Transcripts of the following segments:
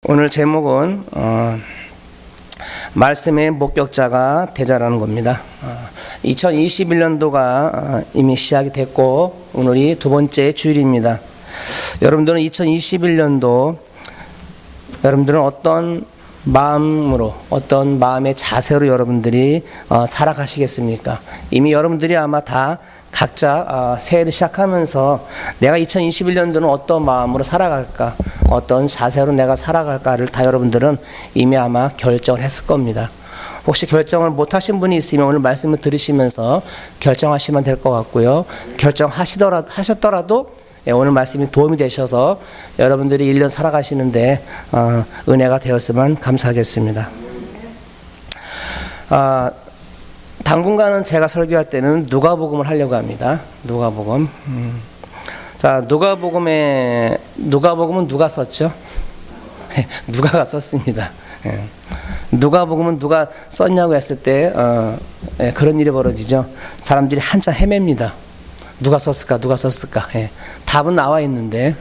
오늘 제목은 말씀의 목격자가 되자라는 겁니다. 2021년도가 이미 시작이 됐고 오늘이 두 번째 주일입니다. 여러분들은 2021년도 여러분들은 어떤 마음으로 어떤 마음의 자세로 여러분들이 살아가시겠습니까? 이미 여러분들이 아마 다 각자 새해를 시작하면서 내가 2021년도는 어떤 마음으로 살아갈까, 어떤 자세로 내가 살아갈까를 다 여러분들은 이미 아마 결정을 했을 겁니다. 혹시 결정을 못하신 분이 있으면 오늘 말씀을 들으시면서 결정하시면 될 것 같고요. 하셨더라도 오늘 말씀이 도움이 되셔서 여러분들이 1년 살아가시는데 은혜가 되었으면 감사하겠습니다. 당분간은 제가 설교할 때는 누가복음을 하려고 합니다. 누가복음. 자, 누가복음은 누가 썼죠? 누가가 썼습니다. 누가복음은 누가 썼냐고 했을 때 그런 일이 벌어지죠. 사람들이 한참 헤맵니다. 누가 썼을까? 답은 나와 있는데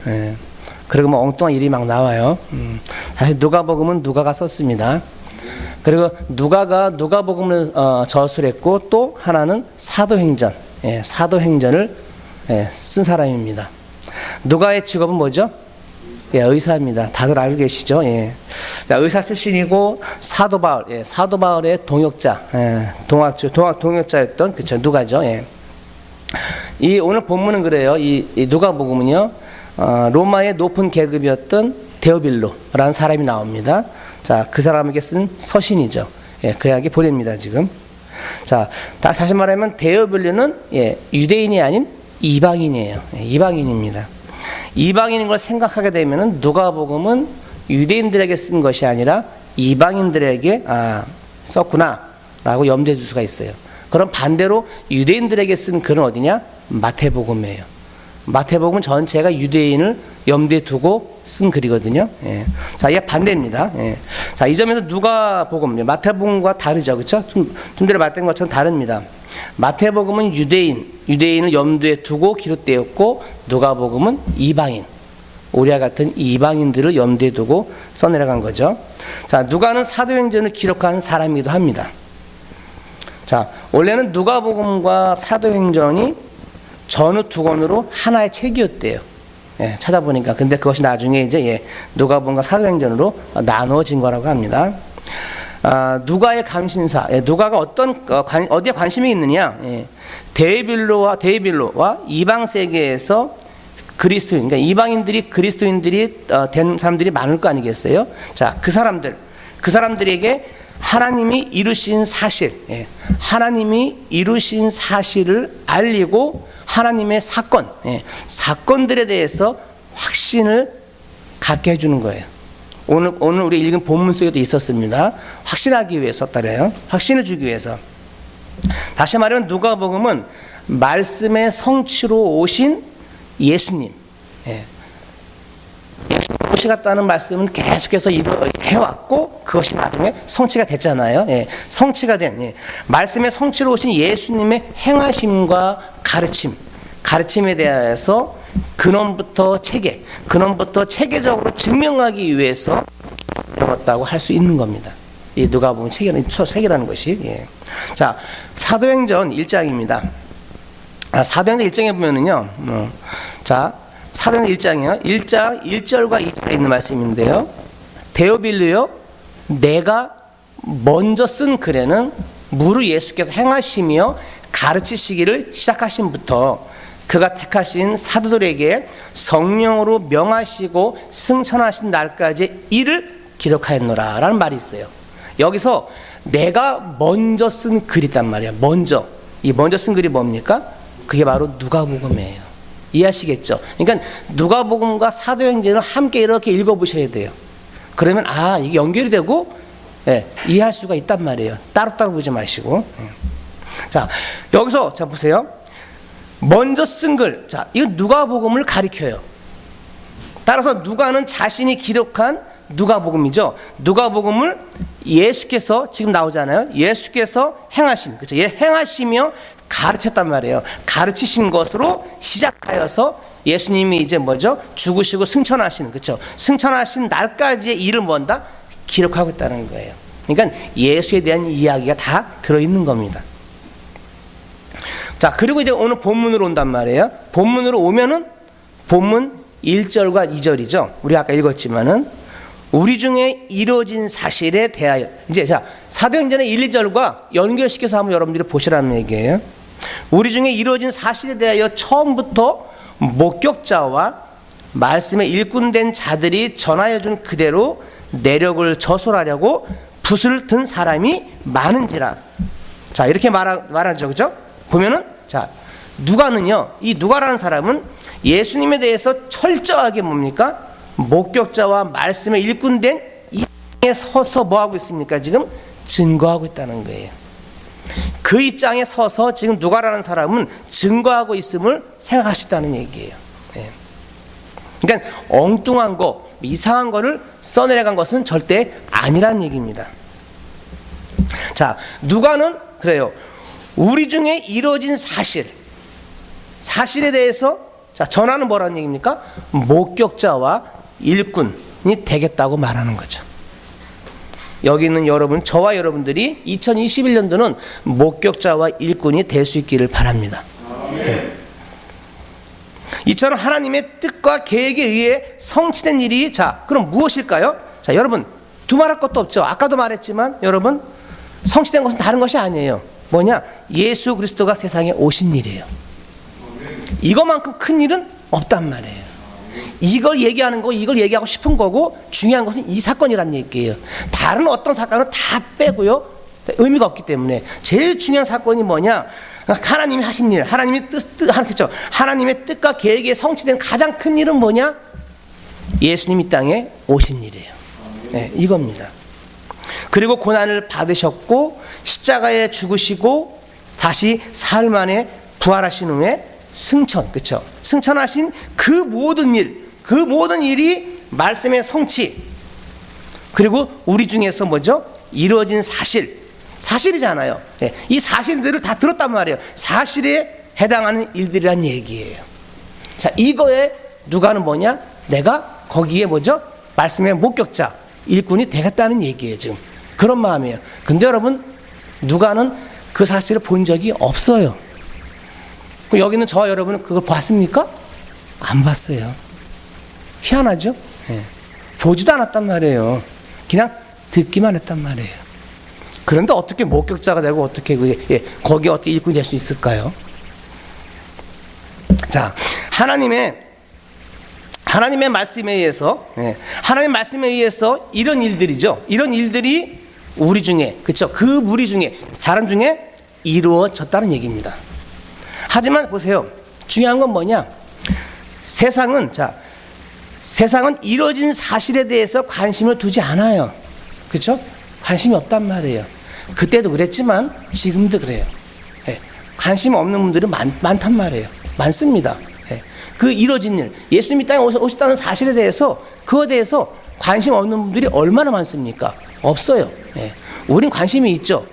그리고 뭐 엉뚱한 일이 막 나와요. 사실 누가복음은 누가가 썼습니다. 그리고 누가복음을 저술했고 또 하나는 사도행전, 사도행전을 쓴 사람입니다. 누가의 직업은 뭐죠? 의사입니다. 다들 알고 계시죠? 의사 출신이고 사도 바울의 동역자, 동역자였던 그쵸 누가죠. 이 오늘 본문은 그래요. 이 누가복음은요, 로마의 높은 계급이었던 데오빌로라는 사람이 나옵니다. 자, 그 사람에게 쓴 서신이죠. 그에게 보냅니다, 지금. 자, 다시 말하면 데오빌로는 유대인이 아닌 이방인이에요. 이방인입니다. 이방인인 걸 생각하게 되면은 누가복음은 유대인들에게 쓴 것이 아니라 이방인들에게 썼구나라고 염두에 둘 수가 있어요. 그럼 반대로 유대인들에게 쓴 글은 어디냐? 마태복음이에요. 마태복음은 전체가 유대인을 염두에 두고 쓴 글이거든요. 자, 이게 반대입니다. 자, 이 점에서 누가복음, 마태복음과 다르죠, 그렇죠? 좀 전에 말했던 것처럼 다릅니다. 마태복음은 유대인을 염두에 두고 기록되었고 누가복음은 이방인, 우리와 같은 이방인들을 염두에 두고 써내려간 거죠. 자, 누가는 사도행전을 기록한 사람이기도 합니다. 자, 원래는 누가복음과 사도행전이 전후 두 권으로 하나의 책이었대요. 찾아보니까. 근데 그것이 나중에 이제 누가복음과 사도행전으로 나누어진 거라고 합니다. 누가의 감신사, 누가가 어디에 관심이 있느냐? 데오빌로와 이방 세계에서 그리스도인, 그러니까 이방인들이 그리스도인들이 된 사람들이 많을 거 아니겠어요? 자, 그 사람들에게 하나님이 이루신 사실을 알리고 하나님의 사건들에 대해서 확신을 갖게 해주는 거예요. 오늘 우리 읽은 본문 속에도 있었습니다. 확신하기 위해서 썼다래요. 확신을 주기 위해서. 다시 말하면 누가복음은 말씀의 성취로 오신 예수님. 오시겠다는 말씀은 계속해서 해왔고 그것이 나중에 성취가 됐잖아요. 성취가 된 말씀의 성취로 오신 예수님의 행하심과 가르침에 대해서 근원부터 체계적으로 증명하기 위해서 이루었다고 할 수 있는 겁니다. 이 누가복음 체계라는 것이. 자, 사도행전 1장입니다. 사도행전 1장에 보면은요, 자, 사도행전 1장이요. 1장 1절과 2절에 있는 말씀인데요. 데오빌로요, 내가 먼저 쓴 글에는 무릇 예수께서 행하시며 가르치시기를 시작하신부터 그가 택하신 사도들에게 성령으로 명하시고 승천하신 날까지 이를 기록하였노라 라는 말이 있어요. 여기서 내가 먼저 쓴 글이 있단 말이에요. 이 먼저 쓴 글이 뭡니까? 그게 바로 누가복음이에요. 이해하시겠죠? 그러니까 누가복음과 사도행전을 함께 이렇게 읽어보셔야 돼요. 그러면 이게 연결이 되고 이해할 수가 있단 말이에요. 따로따로 보지 마시고. 자, 여기서 자 보세요. 먼저 쓴 글. 자, 이건 누가복음을 가리켜요. 따라서 누가는 자신이 기록한 누가복음이죠. 누가복음을 예수께서 지금 나오잖아요. 예수께서 행하신, 그렇죠? 행하시며 가르쳤단 말이에요. 가르치신 것으로 시작하여서 예수님이 이제 뭐죠? 죽으시고 승천하시는, 그렇죠? 승천하신 날까지의 일을 뭔다? 기록하고 있다는 거예요. 그러니까 예수에 대한 이야기가 다 들어있는 겁니다. 자, 그리고 이제 오늘 본문으로 온단 말이에요. 본문으로 오면은 본문 1절과 2절이죠. 우리가 아까 읽었지만은 우리 중에 이루어진 사실에 대하여, 이제 자, 사도행전의 1, 2절과 연결시켜서 한번 여러분들이 보시라는 얘기예요. 우리 중에 이루어진 사실에 대하여 처음부터 목격자와 말씀에 일꾼된 자들이 전하여 준 그대로 내력을 저술하려고 붓을 든 사람이 많은지라. 자, 이렇게 말하죠. 그죠? 보면은, 자, 누가는요, 이 누가라는 사람은 예수님에 대해서 철저하게 뭡니까? 목격자와 말씀에 일꾼된 입장에 서서 뭐하고 있습니까? 지금 증거하고 있다는 거예요. 그 입장에 서서 지금 누가라는 사람은 증거하고 있음을 생각할 수 있다는 얘기예요. 네. 그러니까 엉뚱한 거, 이상한 거를 써내려간 것은 절대 아니라는 얘기입니다. 자, 누가는 그래요. 우리 중에 이루어진 사실에 대해서, 자, 전하는 뭐라는 얘기입니까? 목격자와 일꾼이 되겠다고 말하는 거죠. 여기 있는 여러분, 저와 여러분들이 2021년도는 목격자와 일꾼이 될 수 있기를 바랍니다. 네. 이처럼 하나님의 뜻과 계획에 의해 성취된 일이, 자, 그럼 무엇일까요? 자, 여러분, 두말할 것도 없죠. 아까도 말했지만 여러분, 성취된 것은 다른 것이 아니에요. 뭐냐? 예수 그리스도가 세상에 오신 일이에요. 이거만큼 큰 일은 없단 말이에요. 이걸 얘기하는 거, 이걸 얘기하고 싶은 거고, 중요한 것은 이 사건이란 얘기예요. 다른 어떤 사건은 다 빼고요, 의미가 없기 때문에 제일 중요한 사건이 뭐냐? 하나님이 하신 일, 하나님의 뜻과 계획에 성취된 가장 큰 일은 뭐냐? 예수님이 땅에 오신 일이에요. 네, 이겁니다. 그리고 고난을 받으셨고 십자가에 죽으시고 다시 사흘 만에 부활하신 후에 승천, 그렇죠? 승천하신 그 모든 일이 말씀의 성취, 그리고 우리 중에서 뭐죠? 이루어진 사실이잖아요. 네, 이 사실들을 다 들었단 말이에요. 사실에 해당하는 일들이란 얘기예요. 자, 이거에 누가는 뭐냐? 내가 거기에 뭐죠? 말씀의 목격자, 일꾼이 되겠다는 얘기예요. 지금 그런 마음이에요. 근데 여러분, 누가는 그 사실을 본 적이 없어요. 여기는 저와 여러분은 그걸 봤습니까? 안 봤어요. 희한하죠? 예. 보지도 않았단 말이에요. 그냥 듣기만 했단 말이에요. 그런데 어떻게 목격자가 되고 어떻게 거기에 어떻게 일꾼이 될 수 있을까요? 자, 하나님의 말씀에 의해서, 하나님의 말씀에 의해서 이런 일들이죠. 이런 일들이 우리 중에, 그렇죠? 그 무리 중에, 사람 중에 이루어졌다는 얘기입니다. 하지만 보세요. 중요한 건 뭐냐? 세상은 이루어진 사실에 대해서 관심을 두지 않아요. 그렇죠? 관심이 없단 말이에요. 그때도 그랬지만 지금도 그래요. 관심 없는 분들이 많단 말이에요. 많습니다. 그 이루어진 일, 예수님이 땅에 오셨다는 사실에 대해서, 그거에 대해서 관심 없는 분들이 얼마나 많습니까? 없어요. 우린 관심이 있죠.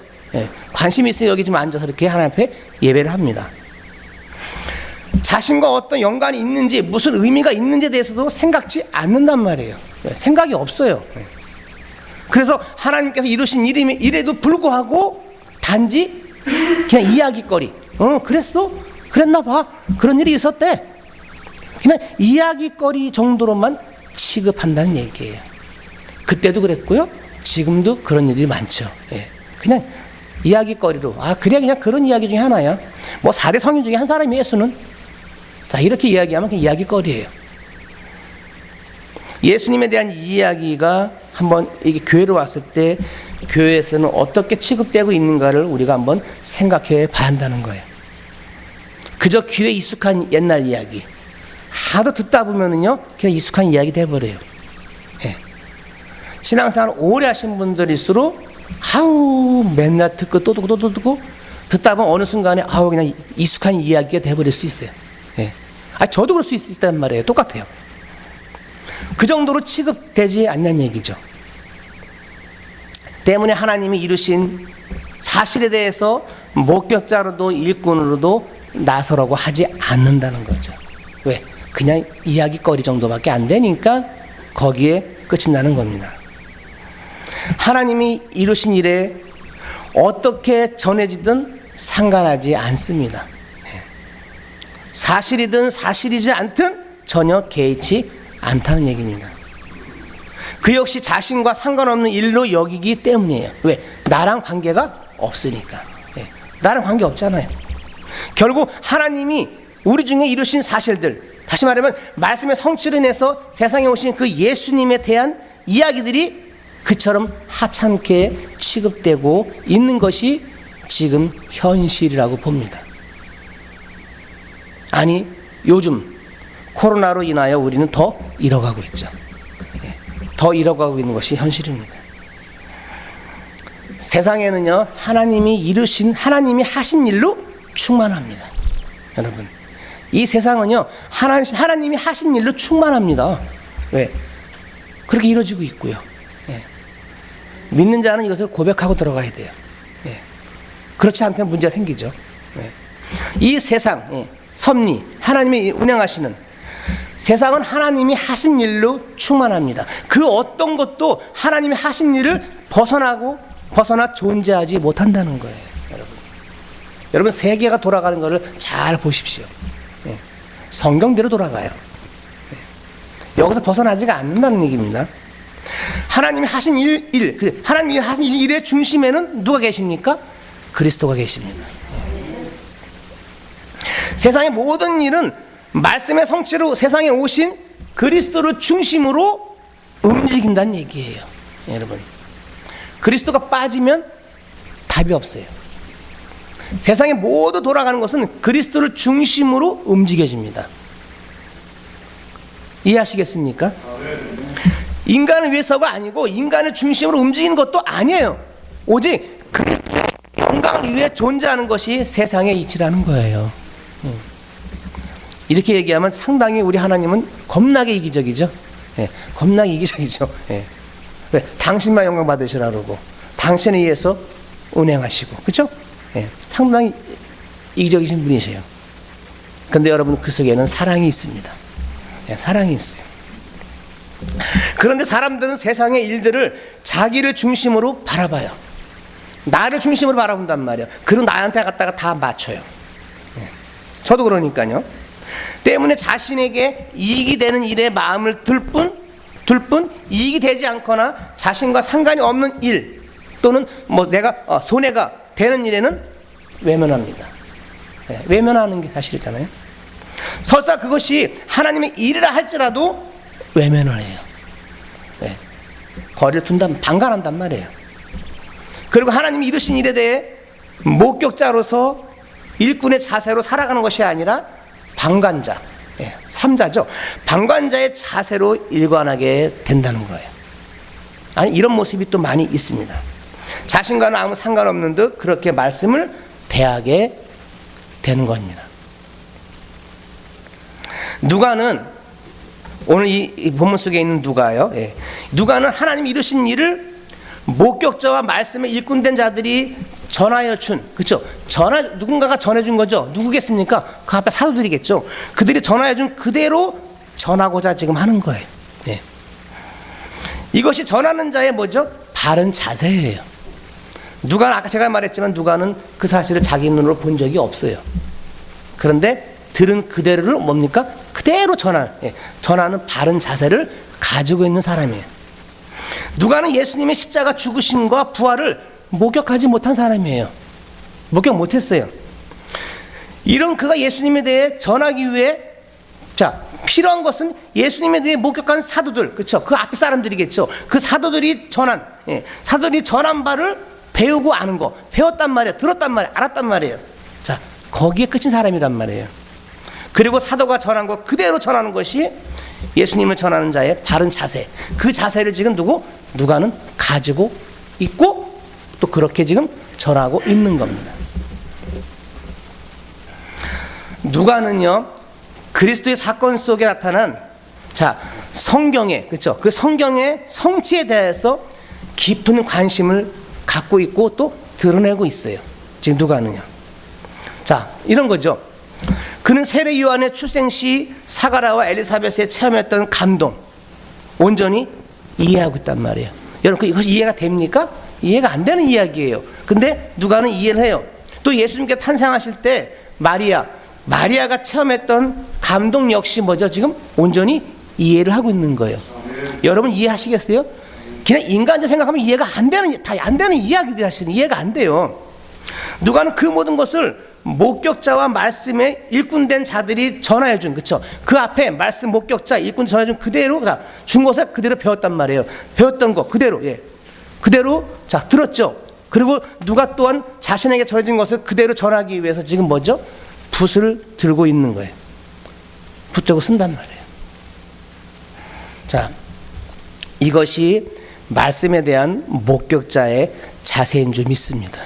관심이 있으니 여기 좀 앉아서 이렇게 하나님 앞에 예배를 합니다. 자신과 어떤 연관이 있는지, 무슨 의미가 있는지에 대해서도 생각지 않는단 말이에요. 생각이 없어요. 그래서 하나님께서 이루신 일에도 불구하고 단지 그냥 이야기거리, 그랬어? 그랬나 봐. 그런 일이 있었대. 그냥 이야기거리 정도로만 취급한다는 얘기예요. 그때도 그랬고요, 지금도 그런 일이 많죠. 그냥 이야기거리로, 그래, 그냥 그런 이야기 중에 하나야. 뭐 4대 성인 중에 한 사람이 예수는. 자, 이렇게 이야기하면 그냥 이야기거리예요. 예수님에 대한 이야기가 한번 이게 교회로 왔을 때 교회에서는 어떻게 취급되고 있는가를 우리가 한번 생각해 봐야 한다는 거예요. 그저 귀에 익숙한 옛날 이야기, 하도 듣다 보면은요, 그냥 익숙한 이야기 돼버려요. 신앙생활 오래 하신 분들일수록 맨날 듣고 또 듣고 듣다 보면 어느 순간에 그냥 익숙한 이야기가 돼버릴 수 있어요. 저도 그럴 수 있단 말이에요. 똑같아요. 그 정도로 취급되지 않는 얘기죠. 때문에 하나님이 이루신 사실에 대해서 목격자로도 일꾼으로도 나서라고 하지 않는다는 거죠. 왜? 그냥 이야기거리 정도밖에 안 되니까 거기에 끝이 나는 겁니다. 하나님이 이루신 일에 어떻게 전해지든 상관하지 않습니다. 사실이든 사실이지 않든 전혀 개의치 않다는 얘기입니다. 그 역시 자신과 상관없는 일로 여기기 때문이에요. 왜? 나랑 관계가 없으니까. 나랑 관계 없잖아요. 결국 하나님이 우리 중에 이루신 사실들, 다시 말하면 말씀의 성취를 인해서 세상에 오신 그 예수님에 대한 이야기들이 그처럼 하찮게 취급되고 있는 것이 지금 현실이라고 봅니다. 아니, 요즘 코로나로 인하여 우리는 더 잃어가고 있죠. 더 잃어가고 있는 것이 현실입니다. 세상에는요, 하나님이 하신 일로 충만합니다. 여러분, 이 세상은요, 하나님이 하신 일로 충만합니다. 왜? 그렇게 이루어지고 있고요. 믿는 자는 이것을 고백하고 들어가야 돼요. 그렇지 않다면 문제가 생기죠. 이 세상, 섭리, 하나님이 운행하시는 세상은 하나님이 하신 일로 충만합니다. 그 어떤 것도 하나님이 하신 일을 벗어나 존재하지 못한다는 거예요. 여러분 세계가 돌아가는 것을 잘 보십시오. 성경대로 돌아가요. 여기서 벗어나지가 않는다는 얘기입니다. 하나님이 하신 하나님이 하신 일의 중심에는 누가 계십니까? 그리스도가 계십니다. 세상의 모든 일은 말씀의 성취로 세상에 오신 그리스도를 중심으로 움직인다는 얘기예요. 여러분, 그리스도가 빠지면 답이 없어요. 세상에 모두 돌아가는 것은 그리스도를 중심으로 움직여집니다. 이해하시겠습니까? 인간을 위해서가 아니고 인간을 중심으로 움직이는 것도 아니에요. 오직 그리스도의 영광을 위해 존재하는 것이 세상의 이치라는 거예요. 이렇게 얘기하면 상당히 우리 하나님은 겁나게 이기적이죠. 겁나게 이기적이죠. 왜? 당신만 영광 받으시라 그러고 당신에 의해서 운행하시고, 그렇죠? 상당히 이기적이신 분이세요. 그런데 여러분, 그 속에는 사랑이 있습니다. 사랑이 있어요. 그런데 사람들은 세상의 일들을 자기를 중심으로 바라봐요. 나를 중심으로 바라본단 말이에요. 그리고 나한테 갖다가 다 맞춰요. 저도 그러니까요. 때문에 자신에게 이익이 되는 일에 마음을 둘 뿐 이익이 되지 않거나 자신과 상관이 없는 일 또는 내가 손해가 되는 일에는 외면합니다. 외면하는 게 사실이잖아요. 설사 그것이 하나님의 일이라 할지라도 외면을 해요. 거리를 둔다면 방관한단 말이에요. 그리고 하나님이 이루신 일에 대해 목격자로서 일꾼의 자세로 살아가는 것이 아니라 방관자, 삼자죠. 방관자의 자세로 일관하게 된다는 거예요. 아니, 이런 모습이 또 많이 있습니다. 자신과는 아무 상관없는 듯 그렇게 말씀을 대하게 되는 겁니다. 누가는 오늘 이 본문 속에 있는 누가요. 누가는 하나님 이루신 일을 목격자와 말씀에 일꾼된 자들이 전하여 준, 그렇죠? 누군가가 전해준 거죠. 누구겠습니까? 그 앞에 사도들이겠죠. 그들이 전하여 준 그대로 전하고자 지금 하는 거예요. 이것이 전하는 자의 뭐죠? 바른 자세예요. 아까 제가 말했지만 누가는 그 사실을 자기 눈으로 본 적이 없어요. 그런데 들은 그대로를 뭡니까? 그대로 전하는 바른 자세를 가지고 있는 사람이에요. 누가는 예수님의 십자가 죽으심과 부활을 목격하지 못한 사람이에요. 목격 못했어요. 이런 그가 예수님에 대해 전하기 위해 필요한 것은 예수님에 대해 목격한 사도들, 그렇죠? 그 앞에 사람들이겠죠. 그 사도들이 전한 바를 배우고 아는 거, 배웠단 말이에요. 들었단 말이에요. 알았단 말이에요. 거기에 끝인 사람이란 말이에요. 그리고 사도가 전한 것 그대로 전하는 것이 예수님을 전하는 자의 바른 자세. 그 자세를 지금 누가는 가지고 있고 또 그렇게 지금 전하고 있는 겁니다. 누가는요, 그리스도의 사건 속에 나타난 성경에, 그렇죠? 그 성경의 성취에 대해서 깊은 관심을 갖고 있고 또 드러내고 있어요. 지금 누가는요. 자, 이런 거죠. 그는 세례 요한의 출생 시 사가랴와 엘리사벳에 체험했던 감동 온전히 이해하고 있단 말이에요. 여러분, 이것이 이해가 됩니까? 이해가 안 되는 이야기예요. 근데 누가는 이해를 해요. 또 예수님께 탄생하실 때 마리아가 체험했던 감동 역시 뭐죠? 지금 온전히 이해를 하고 있는 거예요. 여러분 이해하시겠어요? 그냥 인간적 생각하면 이해가 안 되는 이야기들 하시는 이해가 안 돼요. 누가는 그 모든 것을 목격자와 말씀에 일꾼된 자들이 전하여 준, 그쵸? 그 앞에 말씀 목격자 일꾼 전하여 준 그대로 준 것을 그대로 배웠단 말이에요. 배웠던 거 그대로, 그대로 자 들었죠. 그리고 누가 또한 자신에게 전해진 것을 그대로 전하기 위해서 지금 뭐죠? 붓을 들고 있는 거예요. 붓 들고 쓴단 말이에요. 자, 이것이 말씀에 대한 목격자의 자세인 줄 믿습니다.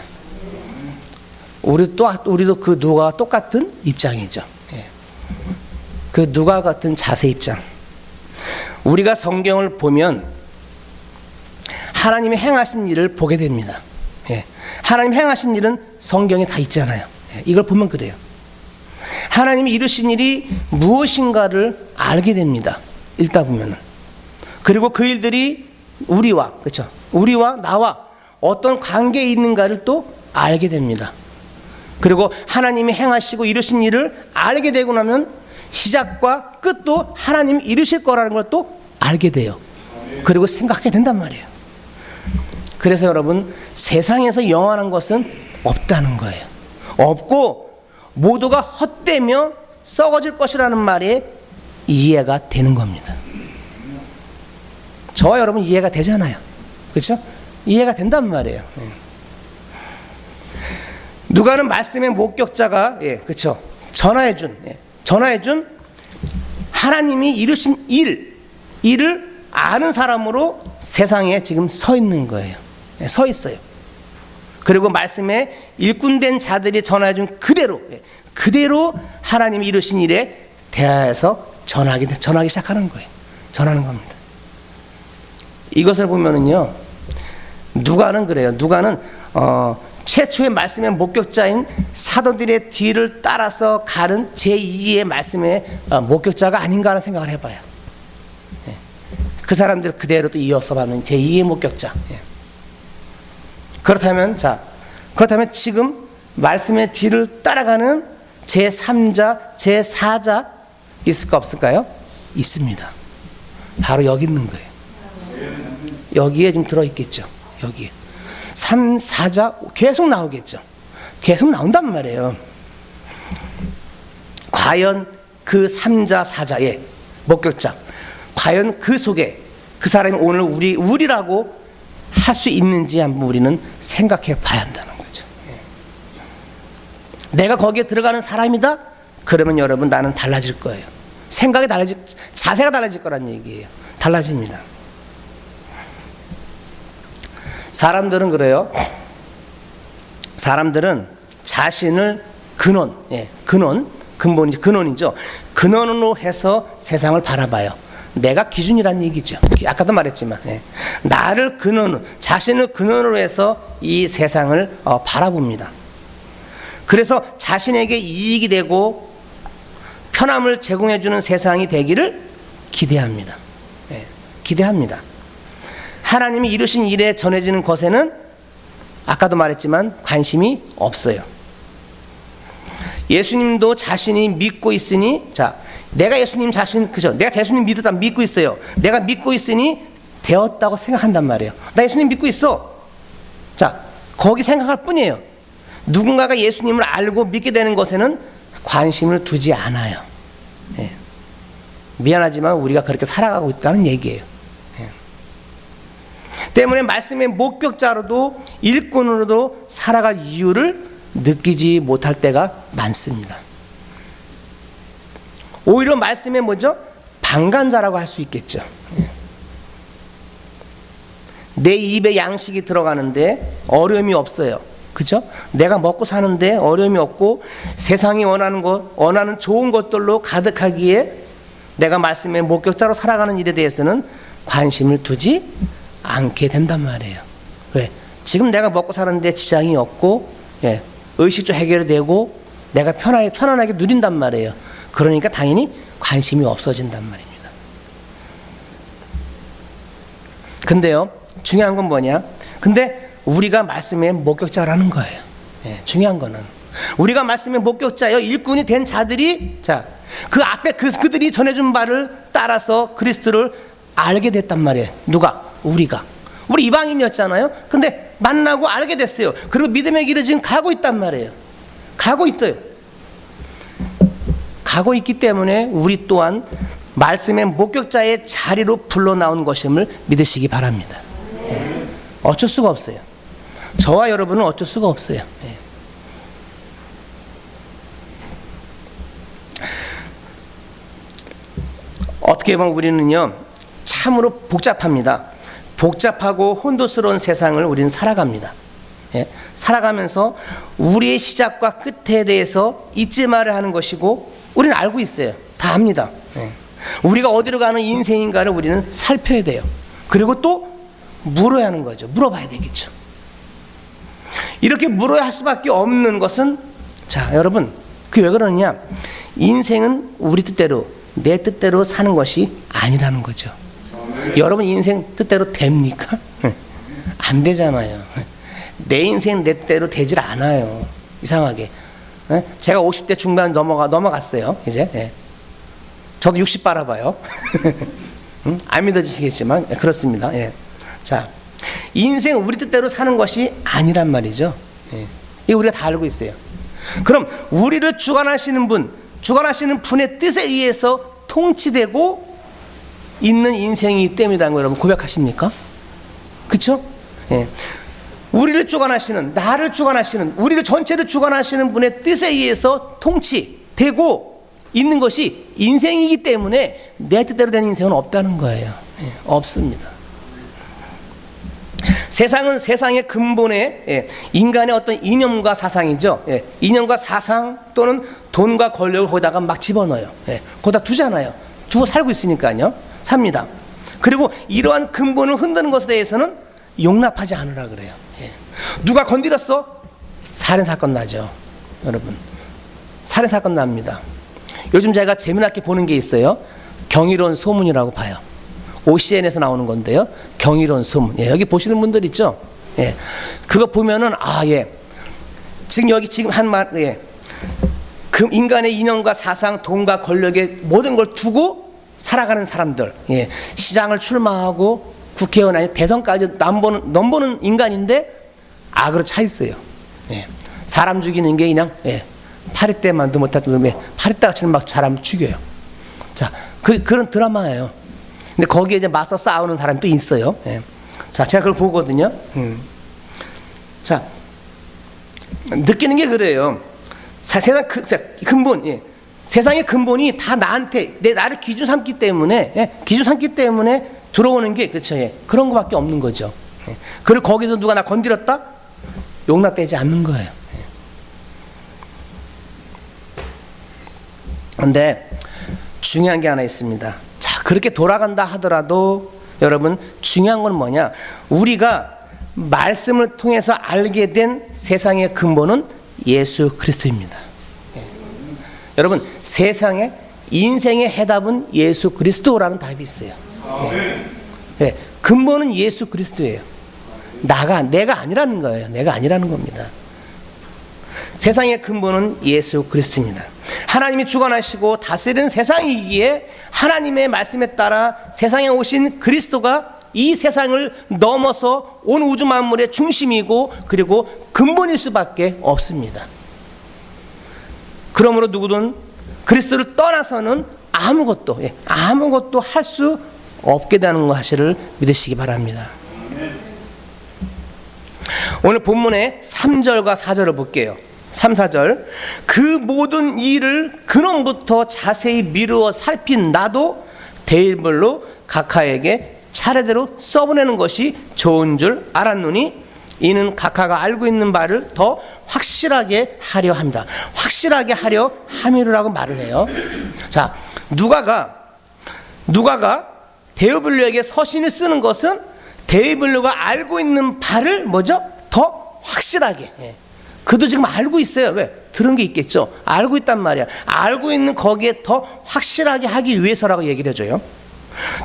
우리도 그 누가와 똑같은 입장이죠. 그 누가 같은 자세 입장. 우리가 성경을 보면 하나님이 행하신 일을 보게 됩니다. 하나님 행하신 일은 성경에 다 있잖아요. 이걸 보면 그래요. 하나님이 이루신 일이 무엇인가를 알게 됩니다. 읽다 보면은. 그리고 그 일들이 우리와 나와 어떤 관계에 있는가를 또 알게 됩니다. 그리고 하나님이 행하시고 이루신 일을 알게 되고 나면 시작과 끝도 하나님이 이루실 거라는 걸 또 알게 돼요. 그리고 생각하게 된단 말이에요. 그래서 여러분, 세상에서 영원한 것은 없다는 거예요. 없고 모두가 헛되며 썩어질 것이라는 말에 이해가 되는 겁니다. 저와 여러분 이해가 되잖아요. 그렇죠? 이해가 된단 말이에요. 누가는 말씀의 목격자가 그렇죠. 전하해준 하나님이 이루신 일을 아는 사람으로 세상에 지금 서 있는 거예요. 서 있어요. 그리고 말씀에 일꾼된 자들이 전해준 그대로 하나님이 이루신 일에 대하여서 전하기 시작하는 거예요. 전하는 겁니다. 이것을 보면은요, 누가는 그래요. 누가는 최초의 말씀의 목격자인 사도들의 뒤를 따라서 가는 제2의 말씀의 목격자가 아닌가 하는 생각을 해봐요. 그 사람들 그대로 또 이어서 받는 제2의 목격자. 그렇다면 지금 말씀의 뒤를 따라가는 제3자, 제4자 있을까 없을까요? 있습니다. 바로 여기 있는 거예요. 여기에 지금 들어있겠죠. 여기에 3, 4자 계속 나오겠죠. 계속 나온단 말이에요. 과연 그 3자, 4자의 목격자, 과연 그 속에 그 사람이 오늘 우리라고 할 수 있는지 한번 우리는 생각해 봐야 한다는 거죠. 내가 거기에 들어가는 사람이다? 그러면 여러분, 나는 달라질 거예요. 자세가 달라질 거란 얘기예요. 달라집니다. 사람들은 그래요. 사람들은 자신을 근원이죠. 근원으로 해서 세상을 바라봐요. 내가 기준이란 얘기죠. 아까도 말했지만, 나를 자신을 근원으로 해서 이 세상을 바라봅니다. 그래서 자신에게 이익이 되고 편함을 제공해주는 세상이 되기를 기대합니다. 기대합니다. 하나님이 이루신 일에 전해지는 것에는 아까도 말했지만 관심이 없어요. 예수님도 자신이 믿고 있으니, 내가 예수님 내가 예수님 믿고 있어요. 내가 믿고 있으니 되었다고 생각한단 말이에요. 나 예수님 믿고 있어. 거기 생각할 뿐이에요. 누군가가 예수님을 알고 믿게 되는 것에는 관심을 두지 않아요. 미안하지만 우리가 그렇게 살아가고 있다는 얘기예요. 때문에 말씀의 목격자로도 일꾼으로도 살아갈 이유를 느끼지 못할 때가 많습니다. 오히려 말씀에 방관자라고 할 수 있겠죠. 내 입에 양식이 들어가는데 어려움이 없어요. 그렇죠? 내가 먹고 사는데 어려움이 없고 세상이 원하는 좋은 것들로 가득하기에 내가 말씀의 목격자로 살아가는 일에 대해서는 관심을 두지 않게 된단 말이에요. 왜? 지금 내가 먹고 사는데 지장이 없고 의식주 해결이 되고 내가 편안하게 누린단 말이에요. 그러니까 당연히 관심이 없어진단 말입니다. 근데요, 중요한 건 뭐냐? 근데 우리가 말씀의 목격자라는 거예요. 중요한 거는 우리가 말씀의 목격자여 일꾼이 된 자들이 그 앞에 그들이 전해준 바를 따라서 그리스도를 알게 됐단 말이에요. 누가? 우리 이방인이었잖아요. 근데 만나고 알게 됐어요. 그리고 믿음의 길을 지금 가고 있단 말이에요. 가고 있어요. 가고 있기 때문에 우리 또한 말씀의 목격자의 자리로 불러 나온 것임을 믿으시기 바랍니다. 어쩔 수가 없어요. 저와 여러분은 어쩔 수가 없어요. 어떻게 보면 우리는요, 참으로 복잡합니다. 복잡하고 혼돈스러운 세상을 우리는 살아갑니다. 살아가면서 우리의 시작과 끝에 대해서 잊지 말아야 하는 것이고 우리는 알고 있어요. 다 압니다. 우리가 어디로 가는 인생인가를 우리는 살펴야 돼요. 그리고 또 물어야 하는 거죠. 물어봐야 되겠죠. 이렇게 물어야 할 수밖에 없는 것은, 여러분, 그게 왜 그러느냐? 인생은 우리 뜻대로, 내 뜻대로 사는 것이 아니라는 거죠. 여러분 인생 뜻대로 됩니까? 안 되잖아요. 내 인생 내 뜻대로 되질 않아요. 이상하게. 제가 50대 중반 넘어갔어요. 이제. 저도 60 바라봐요. 안 믿어지시겠지만 그렇습니다. 인생 우리 뜻대로 사는 것이 아니란 말이죠. 이거 우리가 다 알고 있어요. 그럼 우리를 주관하시는 분의 뜻에 의해서 통치되고 있는 인생이기 때문이라는 거 여러분 고백하십니까? 그렇죠? 우리를 주관하시는, 나를 주관하시는, 우리를 전체를 주관하시는 분의 뜻에 의해서 통치되고 있는 것이 인생이기 때문에 내 뜻대로 된 인생은 없다는 거예요. 없습니다. 세상은 세상의 근본에 인간의 어떤 이념과 사상이죠. 이념과 사상 또는 돈과 권력을 거기다가 막 집어넣어요. 거기다 두잖아요. 두고 살고 있으니까요. 삽니다. 그리고 이러한 근본을 흔드는 것에 대해서는 용납하지 않으라 그래요. 누가 건드렸어? 살인사건 나죠. 여러분, 살인사건 납니다. 요즘 제가 재미나게 보는 게 있어요. 경이로운 소문이라고 봐요. OCN에서 나오는 건데요. 경이로운 소문. 여기 보시는 분들 있죠? 그거 보면은 지금 한 말, 그 인간의 이념과 사상, 돈과 권력의 모든 걸 두고 살아가는 사람들, 시장을 출마하고 국회의원 아니 대선까지 넘보는 인간인데 악으로 차 있어요. 사람 죽이는 게 그냥 파리떼만도 못하던 파리떼같이 막 사람 죽여요. 그런 드라마예요. 근데 거기에 이제 맞서 싸우는 사람도 있어요. 제가 그걸 보거든요. 느끼는 게 그래요. 세상 근본, 세상의 근본이 다 나한테 나를 기준 삼기 때문에 들어오는 게 그렇죠. 그런 거밖에 없는 거죠. 그리고 거기서 누가 나 건드렸다? 용납되지 않는 거예요. 그런데 중요한 게 하나 있습니다. 그렇게 돌아간다 하더라도 여러분 중요한 건 뭐냐? 우리가 말씀을 통해서 알게 된 세상의 근본은 예수 그리스도입니다. 여러분 세상의 인생의 해답은 예수 그리스도라는 답이 있어요. 근본은 예수 그리스도예요. 내가 아니라는 거예요. 내가 아니라는 겁니다. 세상의 근본은 예수 그리스도입니다. 하나님이 주관하시고 다스리는 세상이기에 하나님의 말씀에 따라 세상에 오신 그리스도가 이 세상을 넘어서 온 우주 만물의 중심이고 그리고 근본일 수밖에 없습니다. 그러므로 누구든 그리스도를 떠나서는 아무것도 할 수 없게 되는 사실을 믿으시기 바랍니다. 오늘 본문의 3절과 4절을 볼게요. 3, 4절. 그 모든 일을 근원부터 자세히 미루어 살핀 나도 대일별로 각하에게 차례대로 써보내는 것이 좋은 줄 알았노니 이는 각하가 알고 있는 바를 더 확실하게 하려 합니다. 확실하게 하려 함이라고 말을 해요. 누가가 데오빌로에게 서신을 쓰는 것은 데오빌로가 알고 있는 바를 더 확실하게, 그도 지금 알고 있어요. 왜? 들은 게 있겠죠. 알고 있단 말이야. 알고 있는 거기에 더 확실하게 하기 위해서라고 얘기를 해줘요.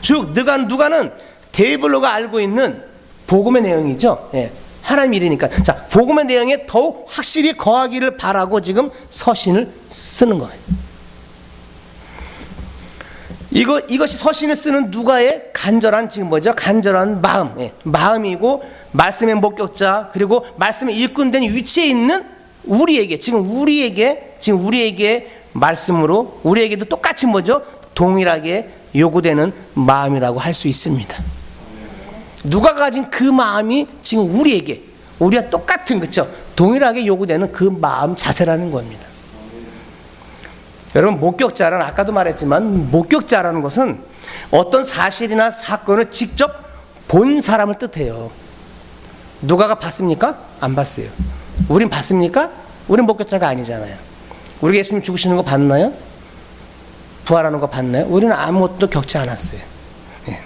즉 누가는 데이블로가 알고 있는 복음의 내용이죠. 예. 하나님 일이니까. 자, 복음의 내용에 더욱 확실히 거하기를 바라고 지금 서신을 쓰는 거예요. 이것이 서신을 쓰는 누가의 간절한 지금 뭐죠? 간절한 마음, 예. 마음이고 말씀의 목격자 그리고 말씀의 일꾼된 위치에 있는 우리에게 지금 우리에게 말씀으로 우리에게도 똑같이 뭐죠? 동일하게 요구되는 마음이라고 할 수 있습니다. 누가 가진 그 마음이 지금 우리와 똑같은 그렇죠? 동일하게 요구되는 그 마음 자세라는 겁니다. 여러분 목격자란 아까도 말했지만 목격자라는 것은 어떤 사실이나 사건을 직접 본 사람을 뜻해요. 누가가 봤습니까? 안 봤어요. 우린 봤습니까? 우린 목격자가 아니잖아요. 우리 예수님 죽으시는 거 봤나요? 부활하는 거 봤나요? 우리는 아무것도 겪지 않았어요. 예.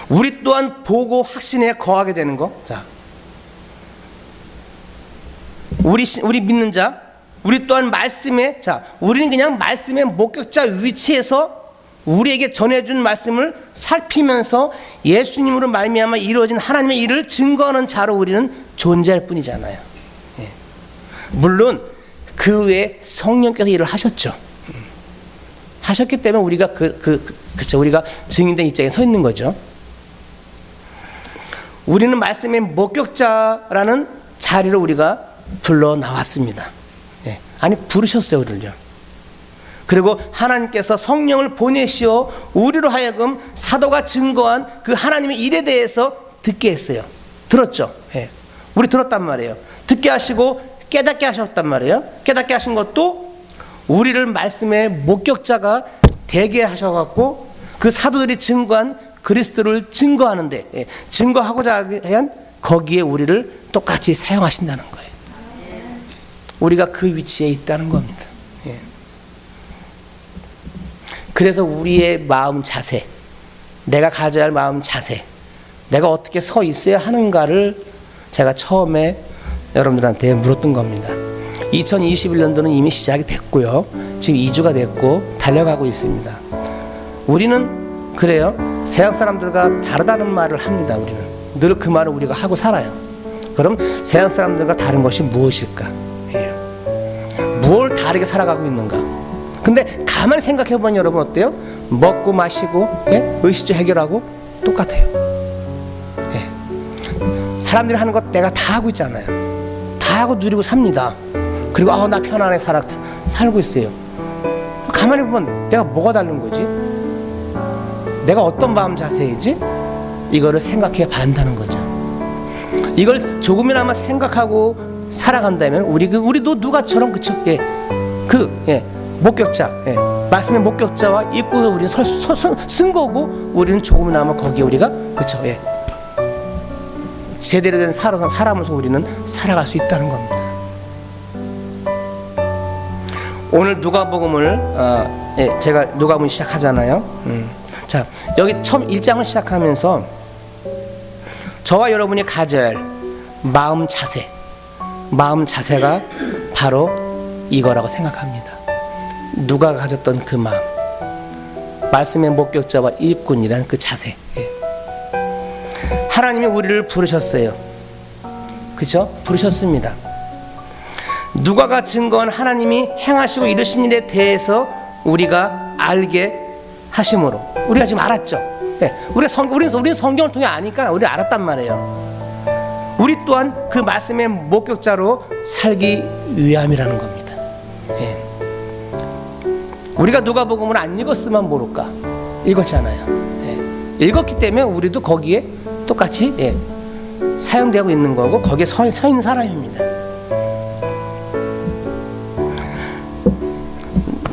우리 또한 보고 확신에 거하게 되는 거. 자, 우리 믿는 자, 우리 또한 말씀에, 자, 우리는 그냥 말씀의 목격자 위치에서 우리에게 전해준 말씀을 살피면서 예수님으로 말미암아 이루어진 하나님의 일을 증거하는 자로 우리는 존재할 뿐이잖아요. 예. 물론 그 외에 성령께서 일을 하셨죠. 하셨기 때문에 우리가 그쵸, 우리가 증인된 입장에 서 있는 거죠. 우리는 말씀의 목격자라는 자리로 우리가 불러 나왔습니다. 예. 아니 부르셨어요, 우리를요. 그리고 하나님께서 성령을 보내시어 우리로 하여금 사도가 증거한 그 하나님의 일에 대해서 듣게 했어요. 들었죠? 예. 우리 들었단 말이에요. 듣게 하시고 깨닫게 하셨단 말이에요. 깨닫게 하신 것도 우리를 말씀의 목격자가 되게 하셔갖고 그 사도들이 증거한 그리스도를 증거하는데, 예, 증거하고자 한 거기에 우리를 똑같이 사용하신다는 거예요. 우리가 그 위치에 있다는 겁니다. 예. 그래서 우리의 마음 자세, 내가 가져야 할 마음 자세, 내가 어떻게 서 있어야 하는가를 제가 처음에 여러분들한테 물었던 겁니다. 2021년도는 이미 시작이 됐고요. 지금 2주가 됐고 달려가고 있습니다. 우리는 그래요. 세상 사람들과 다르다는 말을 합니다. 우리는 늘 그 말을 우리가 하고 살아요. 그럼 세상 사람들과 다른 것이 무엇일까? 예. 무엇을 다르게 살아가고 있는가? 근데 가만히 생각해보면 여러분 어때요? 먹고 마시고, 예? 의식주 해결하고 똑같아요. 예. 사람들이 하는 것 내가 다 하고 있잖아요. 다 하고 누리고 삽니다. 그리고 나 편안하게 살고 있어요. 가만히 보면 내가 뭐가 다른 거지? 내가 어떤 마음 자세이지? 이거를 생각해 봐야 한다는 거죠. 이걸 조금이나마 생각하고 살아간다면 우리도 누가처럼 그쵸? 예. 목격자, 예. 말씀의 목격자와 일꾼을 우리는 쓴 거고 우리는 조금이나마 거기에 우리가 그쵸? 예. 제대로 된 사람으로서 우리는 살아갈 수 있다는 겁니다. 오늘 누가복음을 예, 제가 누가복음 시작하잖아요. 자, 여기 처음 1장을 시작하면서 저와 여러분이 가져야 할 마음 자세가 바로 이거라고 생각합니다. 누가 가졌던 그 마음, 말씀의 목격자와 일꾼이라는 그 자세. 예. 하나님이 우리를 부르셨어요. 그죠? 부르셨습니다. 누가가 증거한 하나님이 행하시고 이루신 일에 대해서 우리가 알게 하심으로 우리가 지금 알았죠. 예. 우리는 성경을 통해 아니까 우리 알았단 말이에요. 우리 또한 그 말씀의 목격자로 살기 위함이라는 겁니다. 예. 우리가 누가복음을 안 읽었으면 모를까? 읽었잖아요. 예. 읽었기 때문에 우리도 거기에 똑같이 예. 사용되고 있는 거고 거기에 서 있는 사람입니다.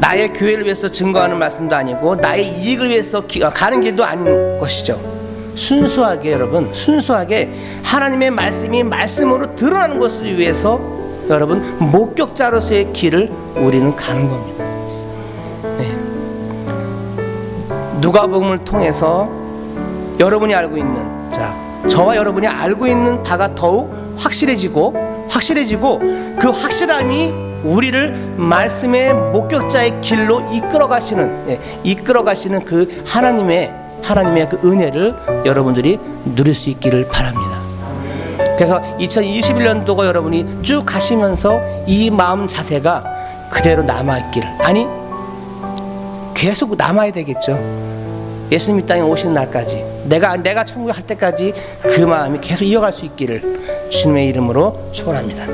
나의 교회를 위해서 증거하는 말씀도 아니고 나의 이익을 위해서 가는 길도 아닌 것이죠. 순수하게 여러분, 순수하게 하나님의 말씀이 말씀으로 드러나는 것을 위해서 여러분 목격자로서의 길을 우리는 가는 겁니다. 네. 누가복음을 통해서 여러분이 알고 있는 저와 여러분이 알고 있는 바가 더욱 확실해지고 그 확실함이 우리를 말씀의 목격자의 길로 이끌어 가시는 그 하나님의 그 은혜를 여러분들이 누릴 수 있기를 바랍니다. 그래서 2021년도가 여러분이 쭉 가시면서 이 마음 자세가 그대로 남아있기를, 아니 계속 남아야 되겠죠. 예수님 이 땅에 오시는 날까지, 내가 천국에 할 때까지 그 마음이 계속 이어갈 수 있기를 주님의 이름으로 축원합니다.